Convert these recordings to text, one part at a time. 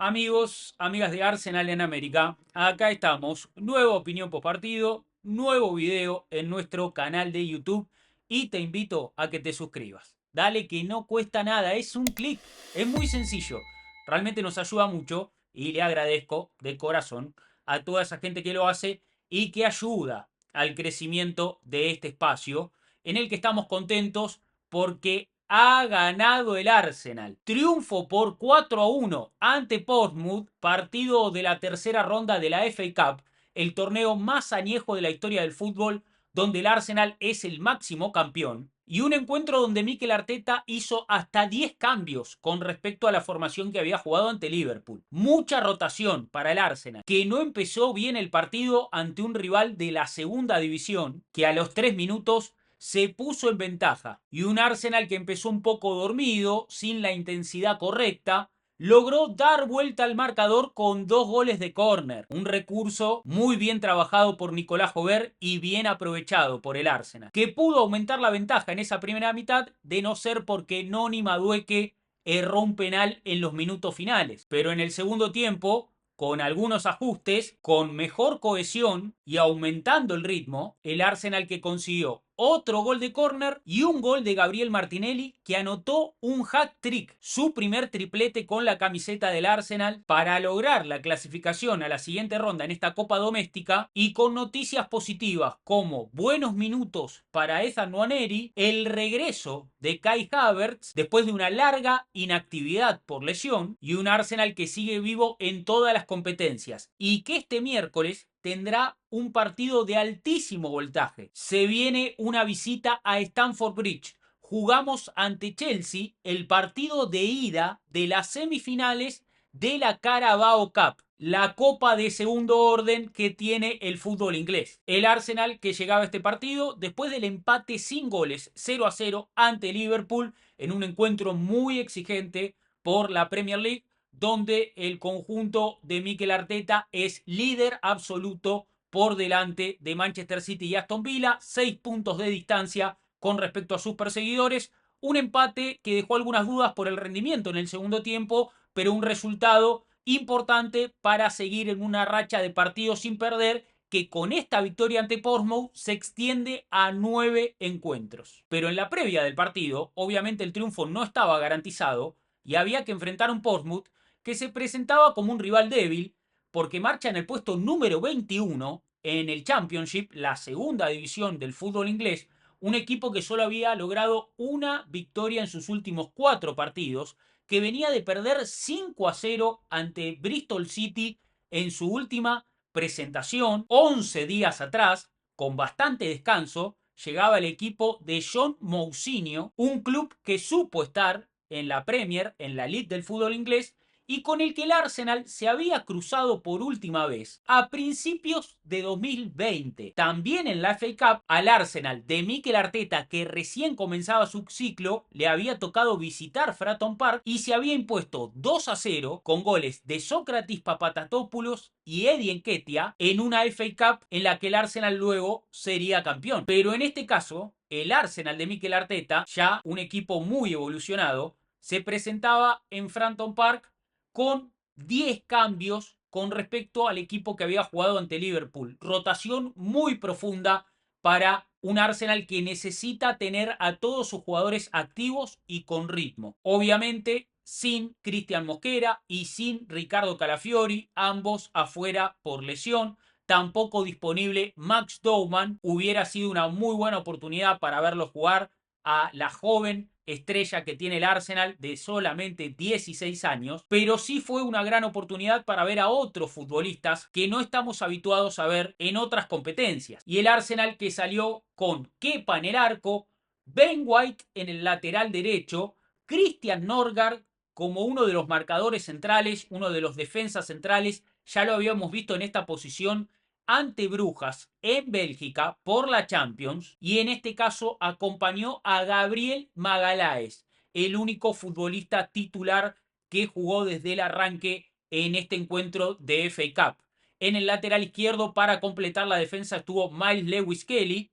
Amigos, amigas de Arsenal en América, acá estamos, nueva opinión post partido, nuevo video en nuestro canal de YouTube y te invito a que te suscribas. Dale que no cuesta nada, es un clic, es muy sencillo, realmente nos ayuda mucho y le agradezco de corazón a toda esa gente que lo hace y que ayuda al crecimiento de este espacio en el que estamos contentos porque ha ganado el Arsenal. Triunfo por 4-1 ante Portsmouth, partido de la tercera ronda de la FA Cup, el torneo más añejo de la historia del fútbol, donde el Arsenal es el máximo campeón. Y un encuentro donde Mikel Arteta hizo hasta 10 cambios con respecto a la formación que había jugado ante Liverpool. Mucha rotación para el Arsenal, que no empezó bien el partido ante un rival de la segunda división, que a los 3 minutos se puso en ventaja y un Arsenal que empezó un poco dormido, sin la intensidad correcta, logró dar vuelta al marcador con 2 goles de córner. Un recurso muy bien trabajado por Nicolás Jover y bien aprovechado por el Arsenal, que pudo aumentar la ventaja en esa primera mitad de no ser porque Noni Madueke erró un penal en los minutos finales. Pero en el segundo tiempo, con algunos ajustes, con mejor cohesión y aumentando el ritmo, el Arsenal que consiguió otro gol de córner y un gol de Gabriel Martinelli, que anotó un hat-trick, su primer triplete con la camiseta del Arsenal para lograr la clasificación a la siguiente ronda en esta Copa Doméstica, y con noticias positivas como buenos minutos para Ethan Nwaneri, el regreso de Kai Havertz después de una larga inactividad por lesión, y un Arsenal que sigue vivo en todas las competencias y que este miércoles tendrá un partido de altísimo voltaje. Se viene una visita a Stamford Bridge. Jugamos ante Chelsea el partido de ida de las semifinales de la Carabao Cup, la copa de segundo orden que tiene el fútbol inglés. El Arsenal que llegaba a este partido después del empate sin goles 0-0 ante Liverpool en un encuentro muy exigente por la Premier League, donde el conjunto de Mikel Arteta es líder absoluto por delante de Manchester City y Aston Villa, 6 puntos de distancia con respecto a sus perseguidores. Un empate que dejó algunas dudas por el rendimiento en el segundo tiempo, pero un resultado importante para seguir en una racha de partidos sin perder, que con esta victoria ante Portsmouth se extiende a 9 encuentros. Pero en la previa del partido, obviamente el triunfo no estaba garantizado y había que enfrentar a un Portsmouth que se presentaba como un rival débil, porque marcha en el puesto número 21 en el Championship, la segunda división del fútbol inglés, un equipo que solo había logrado una victoria en sus últimos 4 partidos, que venía de perder 5-0 ante Bristol City en su última presentación, 11 días atrás, con bastante descanso, llegaba el equipo de John Mousinho, un club que supo estar en la Premier, en la League del fútbol inglés, y con el que el Arsenal se había cruzado por última vez a principios de 2020. También en la FA Cup, al Arsenal de Mikel Arteta, que recién comenzaba su ciclo, le había tocado visitar Fratton Park y se había impuesto 2-0 con goles de Sócrates Papatatopoulos y Eddie Nketiah en una FA Cup en la que el Arsenal luego sería campeón. Pero en este caso, el Arsenal de Mikel Arteta, ya un equipo muy evolucionado, se presentaba en Fratton Park con 10 cambios con respecto al equipo que había jugado ante Liverpool. Rotación muy profunda para un Arsenal que necesita tener a todos sus jugadores activos y con ritmo. Obviamente sin Cristian Mosquera y sin Ricardo Calafiori, ambos afuera por lesión. Tampoco disponible Max Dowman. Hubiera sido una muy buena oportunidad para verlo jugar a la joven estrella que tiene el Arsenal de solamente 16 años, pero sí fue una gran oportunidad para ver a otros futbolistas que no estamos habituados a ver en otras competencias. Y el Arsenal que salió con Kepa en el arco, Ben White en el lateral derecho, Christian Norgard como uno de los marcadores centrales, uno de los defensas centrales. Ya lo habíamos visto en esta posición ante Brujas en Bélgica por la Champions, y en este caso acompañó a Gabriel Magalhães, el único futbolista titular que jugó desde el arranque en este encuentro de FA Cup. En el lateral izquierdo, para completar la defensa, estuvo Miles Lewis Kelly,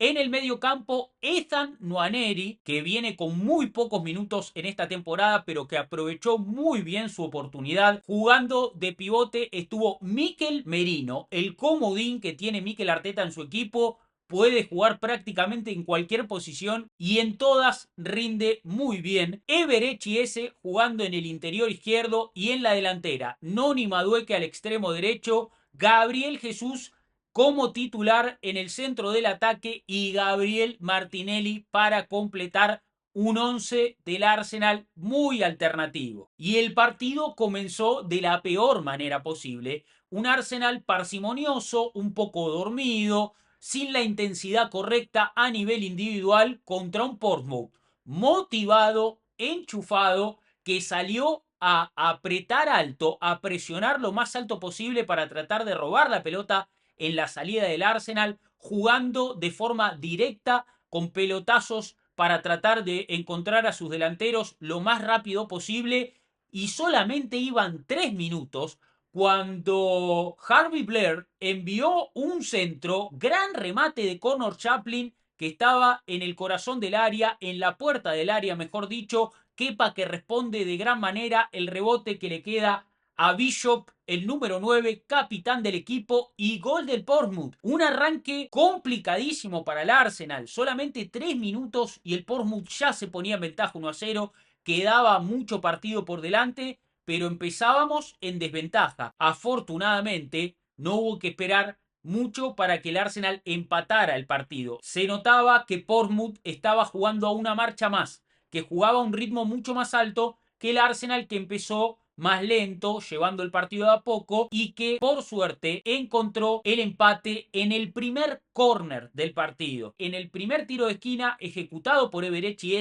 En el medio campo, Ethan Nwaneri, que viene con muy pocos minutos en esta temporada, pero que aprovechó muy bien su oportunidad. Jugando de pivote estuvo Mikel Merino, el comodín que tiene Mikel Arteta en su equipo. Puede jugar prácticamente en cualquier posición y en todas rinde muy bien. Eberechi jugando en el interior izquierdo y en la delantera. Noni Madueke al extremo derecho. Gabriel Jesús como titular en el centro del ataque y Gabriel Martinelli para completar un 11 del Arsenal muy alternativo. Y el partido comenzó de la peor manera posible. Un Arsenal parsimonioso, un poco dormido, sin la intensidad correcta a nivel individual contra un Portsmouth motivado, enchufado, que salió a apretar alto, a presionar lo más alto posible para tratar de robar la pelota en la salida del Arsenal, jugando de forma directa con pelotazos para tratar de encontrar a sus delanteros lo más rápido posible y solamente iban 3 minutos cuando Harvey Blair envió un centro, gran remate de Connor Chaplin que estaba en el corazón del área, en la puerta del área, mejor dicho, Kepa que responde de gran manera, el rebote que le queda a Bishop, el número 9, capitán del equipo, y gol del Portsmouth. Un arranque complicadísimo para el Arsenal. Solamente 3 minutos y el Portsmouth ya se ponía en ventaja 1-0. Quedaba mucho partido por delante, pero empezábamos en desventaja. Afortunadamente, no hubo que esperar mucho para que el Arsenal empatara el partido. Se notaba que Portsmouth estaba jugando a una marcha más, que jugaba a un ritmo mucho más alto que el Arsenal, que empezó más lento, llevando el partido de a poco y que por suerte encontró el empate en el primer córner del partido. En el primer tiro de esquina ejecutado por Eberechi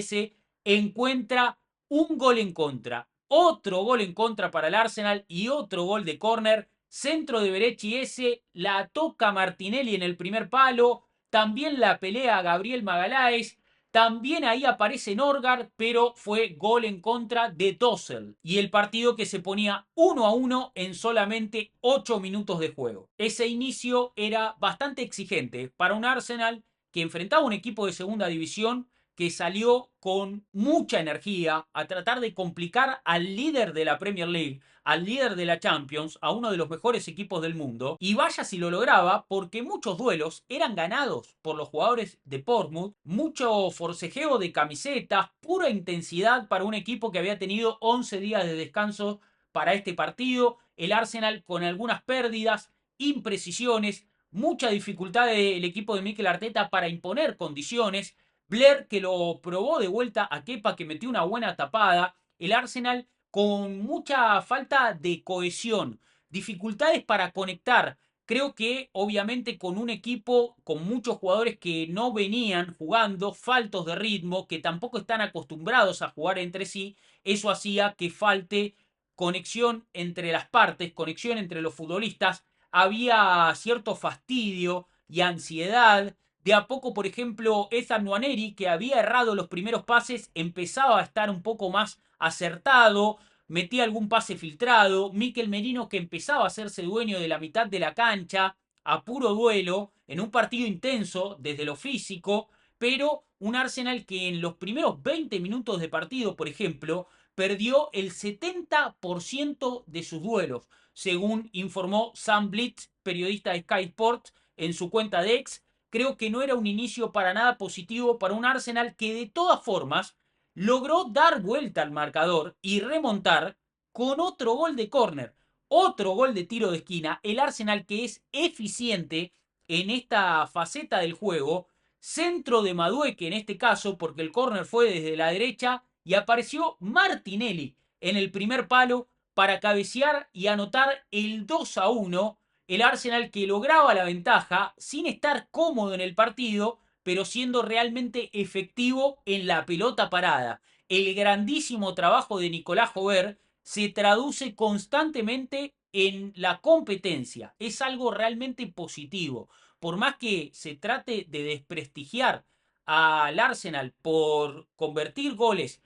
encuentra un gol en contra. Otro gol en contra para el Arsenal y otro gol de córner. Centro de Eberechi la toca Martinelli en el primer palo. También la pelea Gabriel Magalhaes. También ahí aparece Norgard, pero fue gol en contra de Dossel. Y el partido que se ponía 1-1 en solamente 8 minutos de juego. Ese inicio era bastante exigente para un Arsenal que enfrentaba un equipo de segunda división que salió con mucha energía a tratar de complicar al líder de la Premier League, al líder de la Champions, a uno de los mejores equipos del mundo, y vaya si lo lograba, porque muchos duelos eran ganados por los jugadores de Portsmouth, mucho forcejeo de camisetas, pura intensidad para un equipo que había tenido 11 días de descanso para este partido, el Arsenal con algunas pérdidas, imprecisiones, mucha dificultad del equipo de Mikel Arteta para imponer condiciones, Blair que lo probó de vuelta a Kepa que metió una buena tapada, el Arsenal con mucha falta de cohesión, dificultades para conectar. Creo que obviamente con un equipo con muchos jugadores que no venían jugando, faltos de ritmo, que tampoco están acostumbrados a jugar entre sí, eso hacía que falte conexión entre las partes, conexión entre los futbolistas, había cierto fastidio y ansiedad. De a poco, por ejemplo, Ethan Nwaneri, que había errado los primeros pases, empezaba a estar un poco más acertado, metía algún pase filtrado. Mikel Merino, que empezaba a hacerse dueño de la mitad de la cancha, a puro duelo, en un partido intenso desde lo físico, pero un Arsenal que en los primeros 20 minutos de partido, por ejemplo, perdió el 70% de sus duelos, según informó Sam Blitz, periodista de Sky Sports, en su cuenta de X. Creo que no era un inicio para nada positivo para un Arsenal que de todas formas logró dar vuelta al marcador y remontar con otro gol de córner, otro gol de tiro de esquina. El Arsenal que es eficiente en esta faceta del juego, centro de Madueke en este caso, porque el córner fue desde la derecha y apareció Martinelli en el primer palo para cabecear y anotar el 2-1. El Arsenal que lograba la ventaja sin estar cómodo en el partido, pero siendo realmente efectivo en la pelota parada. El grandísimo trabajo de Nicolás Jover se traduce constantemente en la competencia. Es algo realmente positivo. Por más que se trate de desprestigiar al Arsenal por convertir goles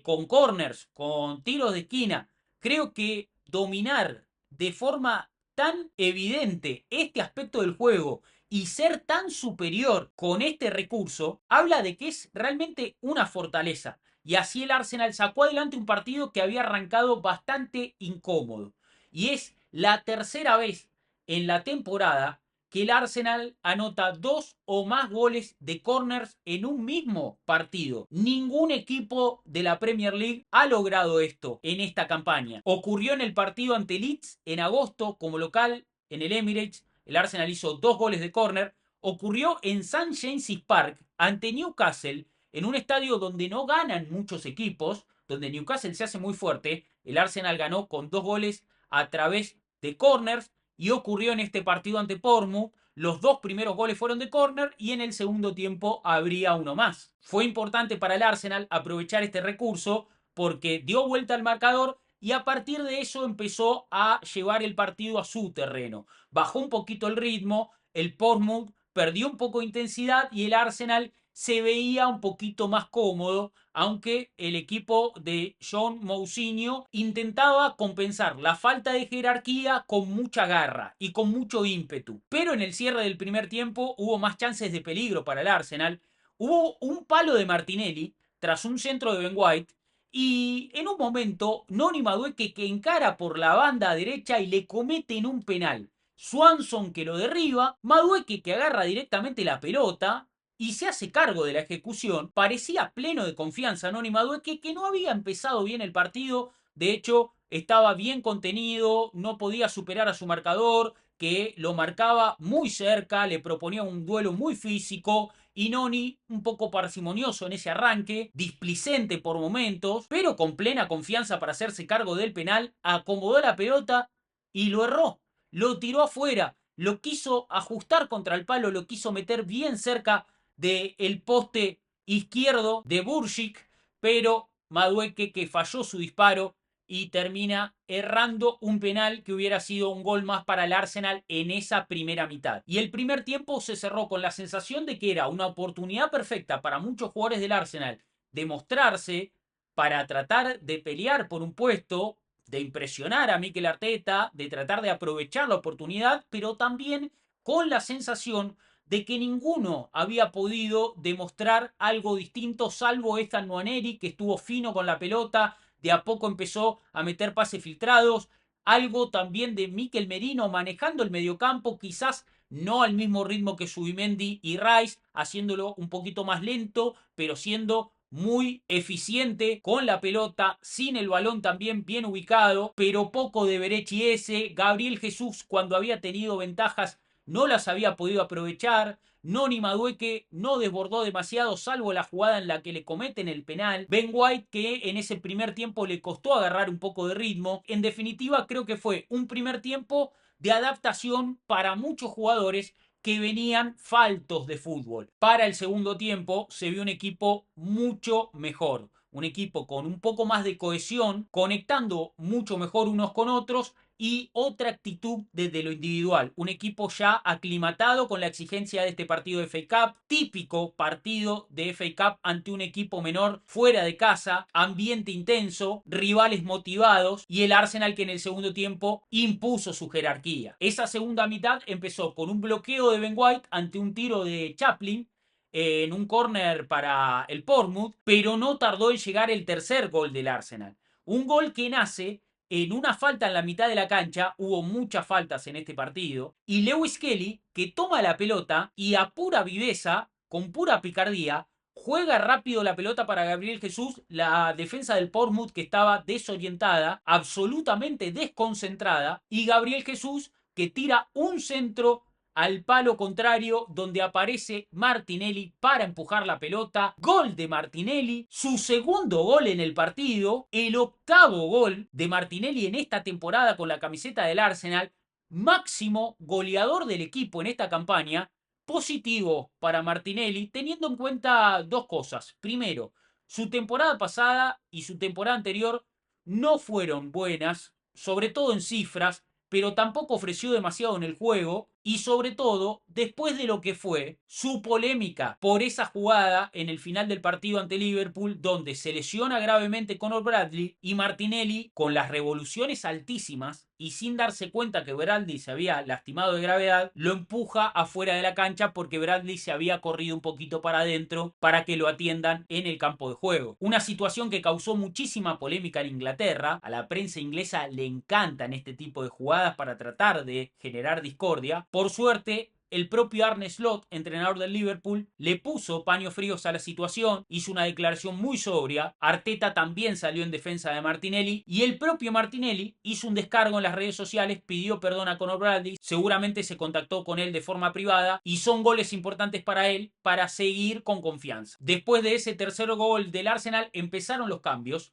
con corners, con tiros de esquina, creo que dominar de forma tan evidente este aspecto del juego y ser tan superior con este recurso habla de que es realmente una fortaleza. Y así el Arsenal sacó adelante un partido que había arrancado bastante incómodo. Y es la tercera vez en la temporada que el Arsenal anota 2 o más goles de corners en un mismo partido. Ningún equipo de la Premier League ha logrado esto en esta campaña. Ocurrió en el partido ante Leeds en agosto como local en el Emirates. El Arsenal hizo 2 goles de córner. Ocurrió en St. James's Park ante Newcastle, en un estadio donde no ganan muchos equipos, donde Newcastle se hace muy fuerte. El Arsenal ganó con 2 goles a través de corners, y ocurrió en este partido ante Bournemouth. Los 2 primeros goles fueron de córner y en el segundo tiempo habría uno más. Fue importante para el Arsenal aprovechar este recurso porque dio vuelta al marcador y a partir de eso empezó a llevar el partido a su terreno. Bajó un poquito el ritmo, el Bournemouth perdió un poco de intensidad y el Arsenal se veía un poquito más cómodo, aunque el equipo de John Mousinho intentaba compensar la falta de jerarquía con mucha garra y con mucho ímpetu. Pero en el cierre del primer tiempo hubo más chances de peligro para el Arsenal. Hubo un palo de Martinelli tras un centro de Ben White y en un momento Noni Madueke que encara por la banda derecha y le cometen un penal. Swanson que lo derriba, Madueke que agarra directamente la pelota y se hace cargo de la ejecución. Parecía pleno de confianza Noni Madueke, que no había empezado bien el partido. De hecho, estaba bien contenido, no podía superar a su marcador, que lo marcaba muy cerca, le proponía un duelo muy físico. Y Noni, un poco parsimonioso en ese arranque, displicente por momentos, pero con plena confianza para hacerse cargo del penal, acomodó la pelota y lo erró. Lo tiró afuera, lo quiso ajustar contra el palo, lo quiso meter bien cerca del poste izquierdo de Buršić, pero Madueke que falló su disparo y termina errando un penal que hubiera sido un gol más para el Arsenal en esa primera mitad. Y el primer tiempo se cerró con la sensación de que era una oportunidad perfecta para muchos jugadores del Arsenal de mostrarse, para tratar de pelear por un puesto, de impresionar a Mikel Arteta, de tratar de aprovechar la oportunidad, pero también con la sensación de que ninguno había podido demostrar algo distinto, salvo Ethan Nwaneri, que estuvo fino con la pelota, de a poco empezó a meter pases filtrados, algo también de Mikel Merino manejando el mediocampo, quizás no al mismo ritmo que Subimendi y Rice, haciéndolo un poquito más lento, pero siendo muy eficiente con la pelota, sin el balón también bien ubicado, pero poco de Berechi ese. Gabriel Jesús, cuando había tenido ventajas, no las había podido aprovechar. Noni Madueke no desbordó demasiado, salvo la jugada en la que le cometen el penal. Ben White, que en ese primer tiempo le costó agarrar un poco de ritmo. En definitiva, creo que fue un primer tiempo de adaptación para muchos jugadores que venían faltos de fútbol. Para el segundo tiempo se vio un equipo mucho mejor. Un equipo con un poco más de cohesión, conectando mucho mejor unos con otros y otra actitud desde lo individual. Un equipo ya aclimatado con la exigencia de este partido de FA Cup, típico partido de FA Cup ante un equipo menor fuera de casa, ambiente intenso, rivales motivados y el Arsenal que en el segundo tiempo impuso su jerarquía. Esa segunda mitad empezó con un bloqueo de Ben White ante un tiro de Chaplin en un córner para el Bournemouth, pero no tardó en llegar el tercer gol del Arsenal. Un gol que nace en una falta en la mitad de la cancha, hubo muchas faltas en este partido, y Lewis Kelly, que toma la pelota y a pura viveza, con pura picardía, juega rápido la pelota para Gabriel Jesús, la defensa del Bournemouth que estaba desorientada, absolutamente desconcentrada, y Gabriel Jesús que tira un centro al palo contrario donde aparece Martinelli para empujar la pelota. Gol de Martinelli, su segundo gol en el partido, el octavo gol de Martinelli en esta temporada con la camiseta del Arsenal, máximo goleador del equipo en esta campaña. Positivo para Martinelli, teniendo en cuenta dos cosas. Primero, su temporada pasada y su temporada anterior no fueron buenas, sobre todo en cifras, pero tampoco ofreció demasiado en el juego y sobre todo después de lo que fue su polémica por esa jugada en el final del partido ante Liverpool donde se lesiona gravemente Conor Bradley y Martinelli con las revoluciones altísimas y sin darse cuenta que Bradley se había lastimado de gravedad, lo empuja afuera de la cancha porque Bradley se había corrido un poquito para adentro para que lo atiendan en el campo de juego. Una situación que causó muchísima polémica en Inglaterra. A la prensa inglesa le encantan este tipo de jugadas para tratar de generar discordia. Por suerte, el propio Arne Slot, entrenador del Liverpool, le puso paños fríos a la situación, hizo una declaración muy sobria. Arteta también salió en defensa de Martinelli y el propio Martinelli hizo un descargo en las redes sociales, pidió perdón a Conor Bradley, seguramente se contactó con él de forma privada y son goles importantes para él para seguir con confianza. Después de ese tercer gol del Arsenal empezaron los cambios.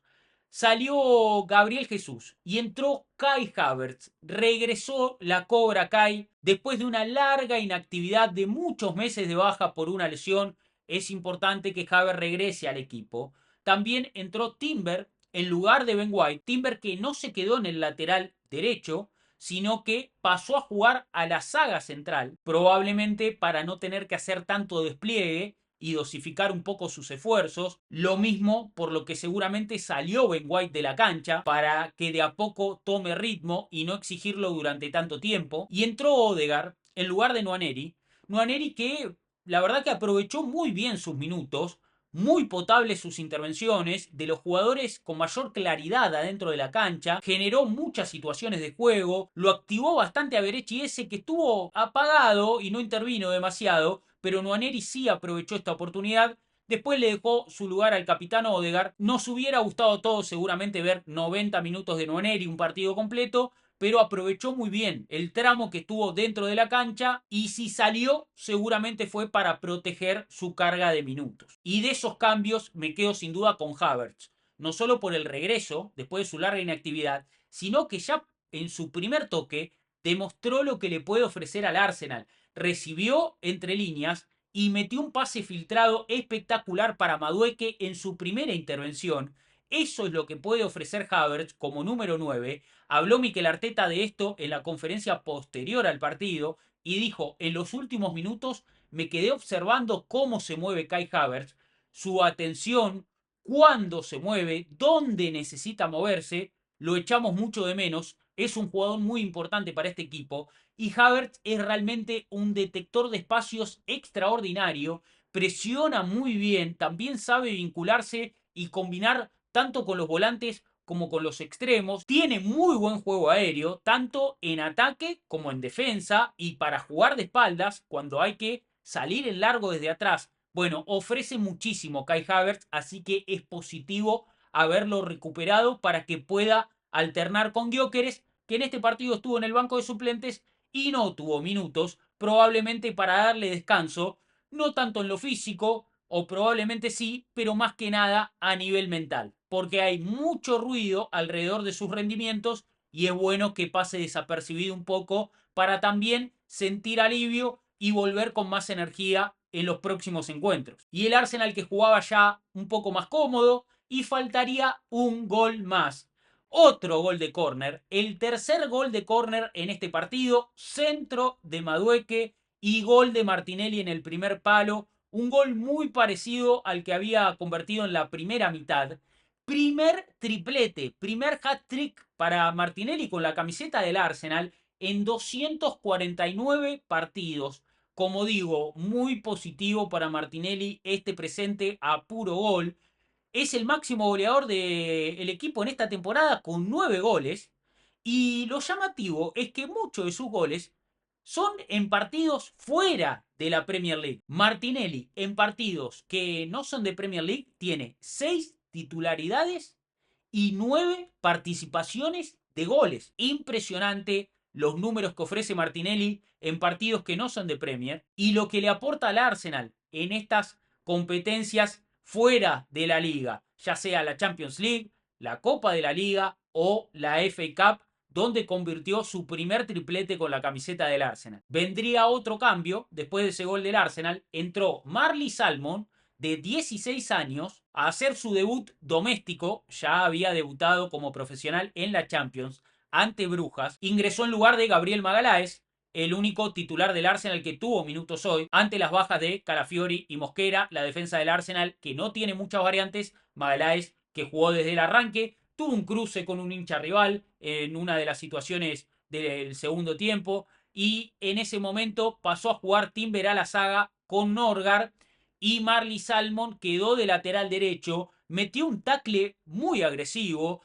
Salió Gabriel Jesús y entró Kai Havertz. Regresó la Cobra Kai después de una larga inactividad de muchos meses de baja por una lesión. Es importante que Havertz regrese al equipo. También entró Timber en lugar de Ben White. Timber que no se quedó en el lateral derecho, sino que pasó a jugar a la saga central, probablemente para no tener que hacer tanto despliegue y dosificar un poco sus esfuerzos. Lo mismo por lo que seguramente salió Ben White de la cancha para que de a poco tome ritmo y no exigirlo durante tanto tiempo. Y entró Odegaard en lugar de Nwaneri. Nwaneri que la verdad que aprovechó muy bien sus minutos, muy potables sus intervenciones, de los jugadores con mayor claridad adentro de la cancha, generó muchas situaciones de juego, lo activó bastante a Berechi ese que estuvo apagado y no intervino demasiado, pero Nwaneri sí aprovechó esta oportunidad. Después le dejó su lugar al capitán Odegaard. Nos hubiera gustado a todos seguramente ver 90 minutos de Nwaneri, un partido completo, pero aprovechó muy bien el tramo que estuvo dentro de la cancha y si salió seguramente fue para proteger su carga de minutos. Y de esos cambios me quedo sin duda con Havertz, no solo por el regreso después de su larga inactividad, sino que ya en su primer toque demostró lo que le puede ofrecer al Arsenal. Recibió entre líneas y metió un pase filtrado espectacular para Madueke en su primera intervención. Eso es lo que puede ofrecer Havertz como número 9. Habló Mikel Arteta de esto en la conferencia posterior al partido y dijo, en los últimos minutos me quedé observando cómo se mueve Kai Havertz, su atención, cuándo se mueve, dónde necesita moverse, lo echamos mucho de menos, es un jugador muy importante para este equipo y Havertz es realmente un detector de espacios extraordinario, presiona muy bien, también sabe vincularse y combinar tanto con los volantes como con los extremos, tiene muy buen juego aéreo, tanto en ataque como en defensa y para jugar de espaldas cuando hay que salir en largo desde atrás. Bueno, ofrece muchísimo Kai Havertz, así que es positivo haberlo recuperado para que pueda alternar con Gyökeres, que en este partido estuvo en el banco de suplentes y no tuvo minutos, probablemente para darle descanso, no tanto en lo físico, o probablemente sí, pero más que nada a nivel mental, porque hay mucho ruido alrededor de sus rendimientos y es bueno que pase desapercibido un poco para también sentir alivio y volver con más energía en los próximos encuentros. Y el Arsenal que jugaba ya un poco más cómodo y faltaría un gol más. Otro gol de córner, el tercer gol de córner en este partido, centro de Madueke y gol de Martinelli en el primer palo, un gol muy parecido al que había convertido en la primera mitad. Primer triplete, primer hat-trick para Martinelli con la camiseta del Arsenal en 249 partidos. Como digo, muy positivo para Martinelli este presente a puro gol. Es el máximo goleador del equipo en esta temporada con 9 goles. Y lo llamativo es que muchos de sus goles son en partidos fuera de la Premier League. Martinelli en partidos que no son de Premier League tiene 6 titularidades y 9 participaciones de goles. Impresionante los números que ofrece Martinelli en partidos que no son de Premier y lo que le aporta al Arsenal en estas competencias fuera de la liga, ya sea la Champions League, la Copa de la Liga o la FA Cup, donde convirtió su primer triplete con la camiseta del Arsenal. Vendría otro cambio, después de ese gol del Arsenal, entró Marley Salmon, de 16 años, a hacer su debut doméstico, ya había debutado como profesional en la Champions ante Brujas, ingresó en lugar de Gabriel Magalhães, el único titular del Arsenal que tuvo minutos hoy, ante las bajas de Calafiori y Mosquera, la defensa del Arsenal que no tiene muchas variantes, Magalhães que jugó desde el arranque, tuvo un cruce con un hincha rival en una de las situaciones del segundo tiempo y en ese momento pasó a jugar Timber a la saga con Norgard y Marley Salmon quedó de lateral derecho, metió un tackle muy agresivo.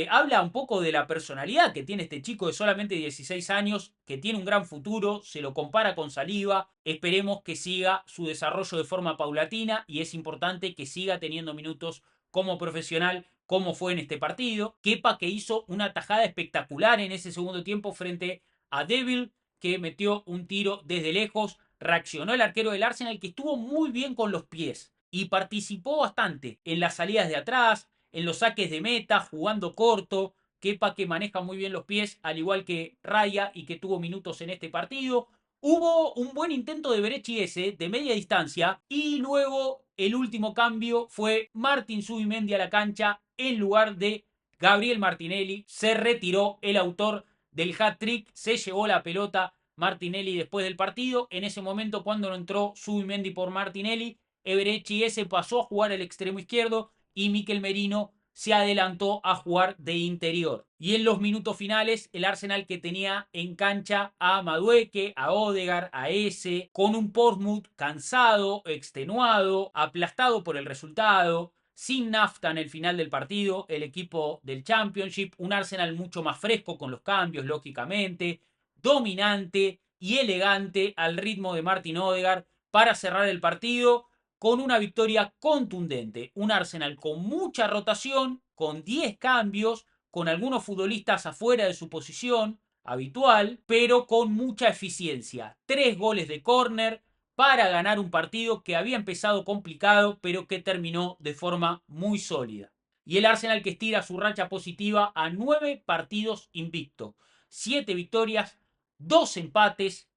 Habla un poco de la personalidad que tiene este chico de solamente 16 años, que tiene un gran futuro, se lo compara con Saliba, esperemos que siga su desarrollo de forma paulatina y es importante que siga teniendo minutos como profesional, como fue en este partido. Kepa que hizo una tajada espectacular en ese segundo tiempo frente a Devil, que metió un tiro desde lejos, reaccionó el arquero del Arsenal que estuvo muy bien con los pies y participó bastante en las salidas de atrás, en los saques de meta, jugando corto. Kepa que maneja muy bien los pies, al igual que Raya y que tuvo minutos en este partido. Hubo un buen intento de Berechi ese, de media distancia, y luego el último cambio fue Martín Zubimendi a la cancha en lugar de Gabriel Martinelli. Se retiró el autor del hat-trick, se llevó la pelota Martinelli después del partido. En ese momento, cuando no entró Zubimendi por Martinelli, Eberechi ese pasó a jugar el extremo izquierdo y Mikel Merino se adelantó a jugar de interior. Y en los minutos finales, el Arsenal que tenía en cancha a Madueke, a Odegaard, a Eze, con un Portsmouth cansado, extenuado, aplastado por el resultado, sin nafta en el final del partido, el equipo del Championship, un Arsenal mucho más fresco con los cambios, lógicamente, dominante y elegante al ritmo de Martin Odegaard para cerrar el partido con una victoria contundente. Un Arsenal con mucha rotación, con 10 cambios, con algunos futbolistas afuera de su posición habitual, pero con mucha eficiencia. 3 goles de córner para ganar un partido que había empezado complicado, pero que terminó de forma muy sólida. Y el Arsenal que estira su racha positiva a 9 partidos invicto. 7 victorias, 2 empates,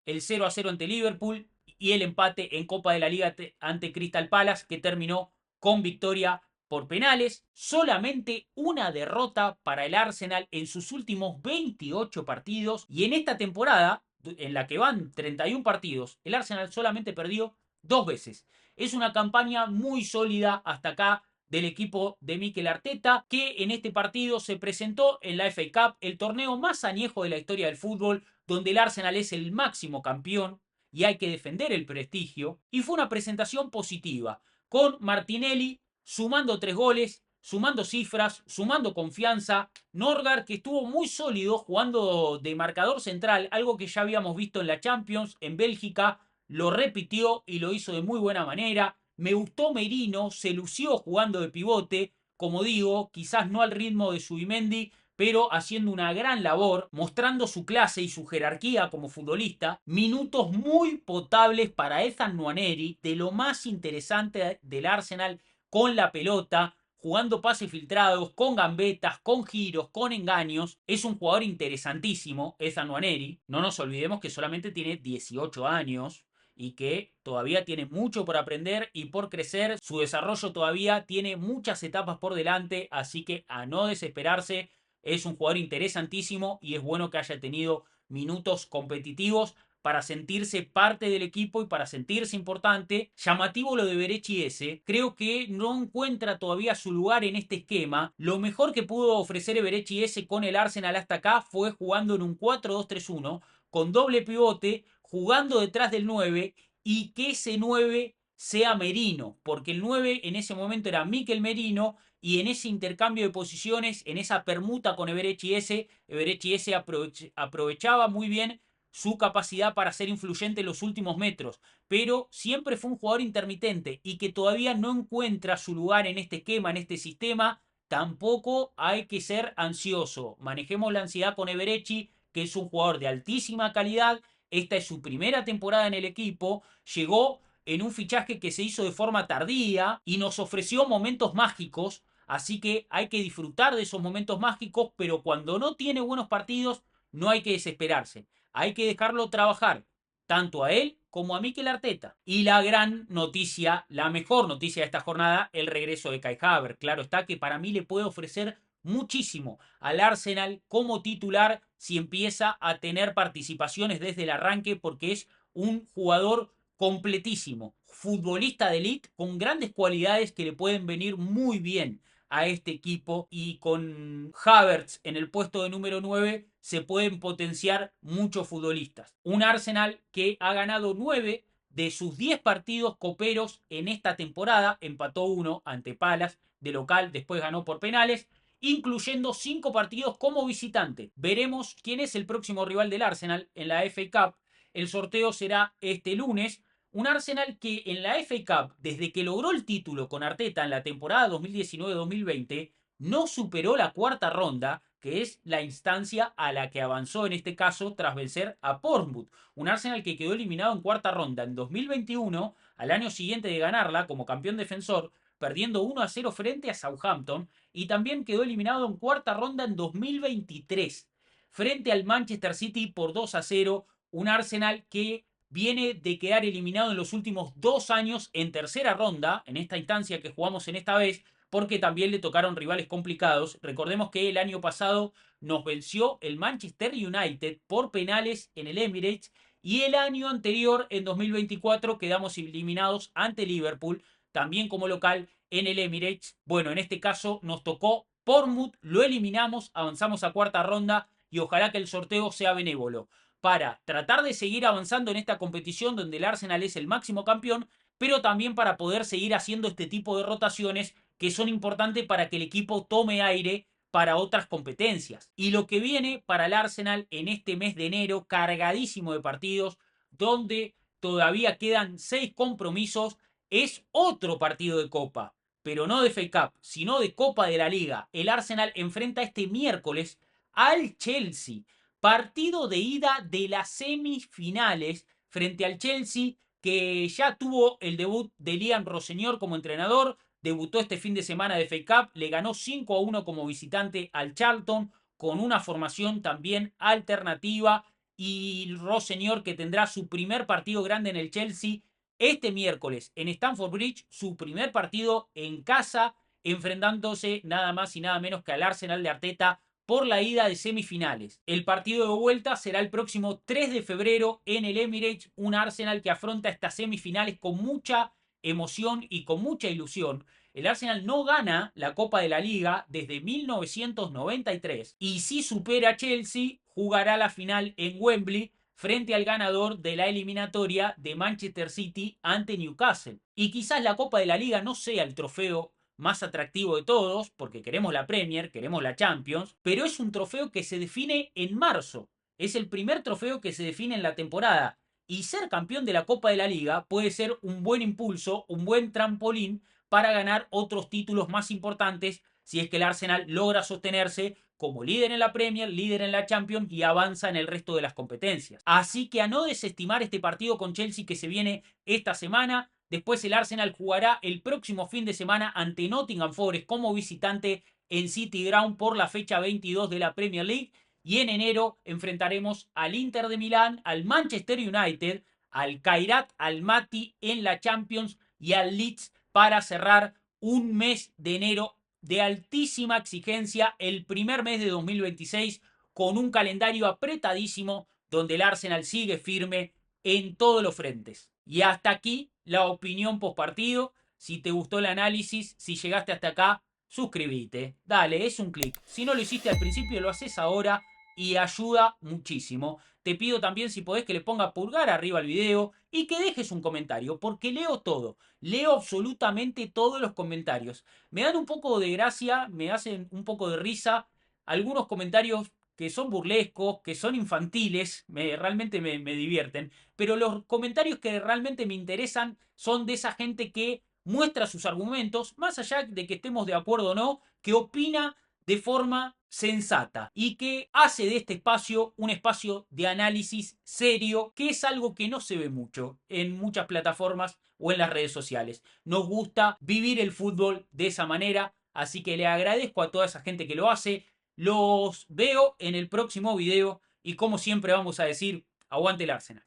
el 0-0 ante Liverpool y el empate en Copa de la Liga ante Crystal Palace, que terminó con victoria por penales. Solamente una derrota para el Arsenal en sus últimos 28 partidos. Y en esta temporada, en la que van 31 partidos, el Arsenal solamente perdió 2 veces. Es una campaña muy sólida hasta acá del equipo de Mikel Arteta, que en este partido se presentó en la FA Cup, el torneo más añejo de la historia del fútbol, donde el Arsenal es el máximo campeón y hay que defender el prestigio. Y fue una presentación positiva, con Martinelli sumando 3 goles, sumando cifras, sumando confianza. Norgard que estuvo muy sólido jugando de marcador central, algo que ya habíamos visto en la Champions, en Bélgica, lo repitió y lo hizo de muy buena manera. Me gustó Merino, se lució jugando de pivote, como digo, quizás no al ritmo de Subimendi, pero haciendo una gran labor, mostrando su clase y su jerarquía como futbolista. Minutos muy potables para Ethan Nwaneri, de lo más interesante del Arsenal con la pelota, jugando pases filtrados, con gambetas, con giros, con engaños. Es un jugador interesantísimo, Ethan Nwaneri. No nos olvidemos que solamente tiene 18 años y que todavía tiene mucho por aprender y por crecer. Su desarrollo todavía tiene muchas etapas por delante, así que a no desesperarse. Es un jugador interesantísimo y es bueno que haya tenido minutos competitivos para sentirse parte del equipo y para sentirse importante. Llamativo lo de Berechi ese. Creo que no encuentra todavía su lugar en este esquema. Lo mejor que pudo ofrecer Berechi ese con el Arsenal hasta acá fue jugando en un 4-2-3-1 con doble pivote, jugando detrás del 9 y que ese 9 sea Merino, porque el 9 en ese momento era Mikel Merino y en ese intercambio de posiciones, en esa permuta con Eberechi ese aprovechaba muy bien su capacidad para ser influyente en los últimos metros, pero siempre fue un jugador intermitente y que todavía no encuentra su lugar en este esquema, en este sistema. Tampoco hay que ser ansioso. Manejemos la ansiedad con Eberechi, que es un jugador de altísima calidad. Esta es su primera temporada en el equipo. Llegó en un fichaje que se hizo de forma tardía y nos ofreció momentos mágicos. Así que hay que disfrutar de esos momentos mágicos, pero cuando no tiene buenos partidos, no hay que desesperarse. Hay que dejarlo trabajar, tanto a él como a Mikel Arteta. Y la gran noticia, la mejor noticia de esta jornada, el regreso de Kai Havertz. Claro está que para mí le puede ofrecer muchísimo al Arsenal como titular si empieza a tener participaciones desde el arranque, porque es un jugador completísimo, futbolista de elite con grandes cualidades que le pueden venir muy bien a este equipo, y con Havertz en el puesto de número 9 se pueden potenciar muchos futbolistas. Un Arsenal que ha ganado 9 de sus 10 partidos coperos en esta temporada, empató 1 ante Palace de local, después ganó por penales, incluyendo 5 partidos como visitante. Veremos quién es el próximo rival del Arsenal en la FA Cup. El sorteo será este lunes. Un Arsenal que en la FA Cup, desde que logró el título con Arteta en la temporada 2019-2020, no superó la cuarta ronda, que es la instancia a la que avanzó en este caso tras vencer a Portsmouth. Un Arsenal que quedó eliminado en cuarta ronda en 2021, al año siguiente de ganarla como campeón defensor, perdiendo 1-0 frente a Southampton, y también quedó eliminado en cuarta ronda en 2023 frente al Manchester City por 2-0. Un Arsenal que viene de quedar eliminado en los últimos 2 años en tercera ronda, en esta instancia que jugamos en esta vez, porque también le tocaron rivales complicados. Recordemos que el año pasado nos venció el Manchester United por penales en el Emirates, y el año anterior, en 2024, quedamos eliminados ante Liverpool, también como local en el Emirates. Bueno, en este caso nos tocó Portsmouth, lo eliminamos, avanzamos a cuarta ronda, y ojalá que el sorteo sea benévolo para tratar de seguir avanzando en esta competición donde el Arsenal es el máximo campeón, pero también para poder seguir haciendo este tipo de rotaciones que son importantes para que el equipo tome aire para otras competencias. Y lo que viene para el Arsenal en este mes de enero, cargadísimo de partidos, donde todavía quedan 6 compromisos, es otro partido de Copa, pero no de FA Cup, sino de Copa de la Liga. El Arsenal enfrenta este miércoles al Chelsea. Partido de ida de las semifinales frente al Chelsea, que ya tuvo el debut de Liam Rosselló como entrenador. Debutó este fin de semana de FA Cup, le ganó 5-1 como visitante al Charlton, con una formación también alternativa, y Rosselló que tendrá su primer partido grande en el Chelsea este miércoles en Stamford Bridge, su primer partido en casa, enfrentándose nada más y nada menos que al Arsenal de Arteta por la ida de semifinales. El partido de vuelta será el próximo 3 de febrero en el Emirates, un Arsenal que afronta estas semifinales con mucha emoción y con mucha ilusión. El Arsenal no gana la Copa de la Liga desde 1993, y si supera a Chelsea, jugará la final en Wembley frente al ganador de la eliminatoria de Manchester City ante Newcastle. Y quizás la Copa de la Liga no sea el trofeo más atractivo de todos, porque queremos la Premier, queremos la Champions, pero es un trofeo que se define en marzo. Es el primer trofeo que se define en la temporada. Y ser campeón de la Copa de la Liga puede ser un buen impulso, un buen trampolín para ganar otros títulos más importantes, si es que el Arsenal logra sostenerse como líder en la Premier, líder en la Champions y avanza en el resto de las competencias. Así que a no desestimar este partido con Chelsea que se viene esta semana. Después el Arsenal jugará el próximo fin de semana ante Nottingham Forest como visitante en City Ground por la fecha 22 de la Premier League. Y en enero enfrentaremos al Inter de Milán, al Manchester United, al Kairat Almaty en la Champions y al Leeds para cerrar un mes de enero de altísima exigencia, el primer mes de 2026, con un calendario apretadísimo donde el Arsenal sigue firme en todos los frentes. Y hasta aquí la opinión post partido. Si te gustó el análisis, si llegaste hasta acá, suscríbete. Dale, es un clic. Si no lo hiciste al principio, lo haces ahora y ayuda muchísimo. Te pido también, si podés, que le ponga pulgar arriba al video y que dejes un comentario, porque leo todo. Leo absolutamente todos los comentarios. Me dan un poco de gracia, me hacen un poco de risa algunos comentarios que son burlescos, que son infantiles, realmente me divierten, pero los comentarios que realmente me interesan son de esa gente que muestra sus argumentos, más allá de que estemos de acuerdo o no, que opina de forma sensata y que hace de este espacio un espacio de análisis serio, que es algo que no se ve mucho en muchas plataformas o en las redes sociales. Nos gusta vivir el fútbol de esa manera, así que le agradezco a toda esa gente que lo hace. Los veo en el próximo video y como siempre vamos a decir, aguante el Arsenal.